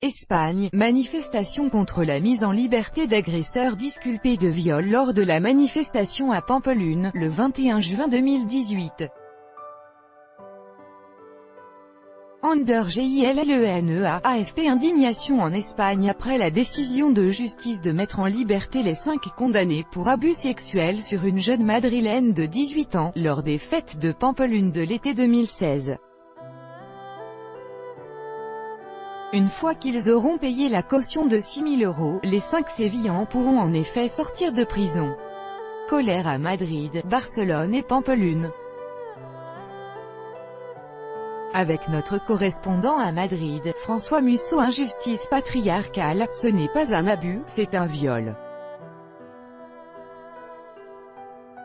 Espagne, manifestation contre la mise en liberté d'agresseurs disculpés de viol lors de la manifestation à Pampelune, le 21 juin 2018. Under GILLENEA, AFP. Indignation en Espagne après la décision de justice de mettre en liberté les 5 condamnés pour abus sexuels sur une jeune madrilène de 18 ans, lors des fêtes de Pampelune de l'été 2016. Une fois qu'ils auront payé la caution de 6 000 €, les 5 sévillans pourront en effet sortir de prison. Colère à Madrid, Barcelone et Pampelune. Avec notre correspondant à Madrid, François Musso. Injustice patriarcale, ce n'est pas un abus, c'est un viol.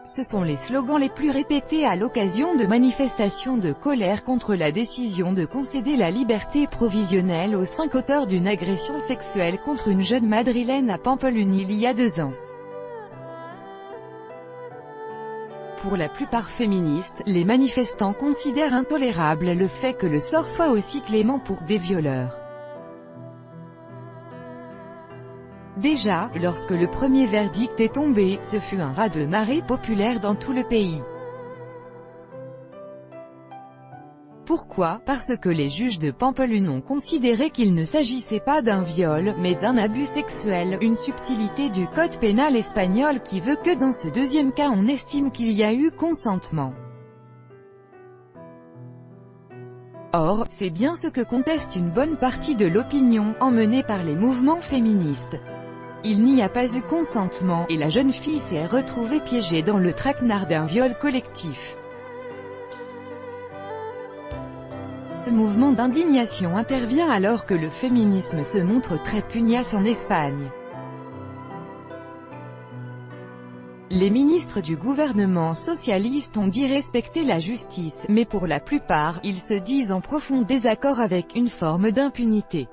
Ce sont les slogans les plus répétés à l'occasion de manifestations de colère contre la décision de concéder la liberté provisionnelle aux 5 auteurs d'une agression sexuelle contre une jeune madrilène à Pampelune il y a 2 ans. Pour la plupart féministes, les manifestants considèrent intolérable le fait que le sort soit aussi clément pour des violeurs. Déjà, lorsque le premier verdict est tombé, ce fut un raz-de-marée populaire dans tout le pays. Pourquoi? Parce que les juges de Pampelune ont considéré qu'il ne s'agissait pas d'un viol, mais d'un abus sexuel, une subtilité du code pénal espagnol qui veut que dans ce deuxième cas on estime qu'il y a eu consentement. Or, c'est bien ce que conteste une bonne partie de l'opinion, emmenée par les mouvements féministes. Il n'y a pas eu consentement, et la jeune fille s'est retrouvée piégée dans le traquenard d'un viol collectif. Ce mouvement d'indignation intervient alors que le féminisme se montre très pugnace en Espagne. Les ministres du gouvernement socialiste ont dit respecter la justice, mais pour la plupart, ils se disent en profond désaccord avec une forme d'impunité.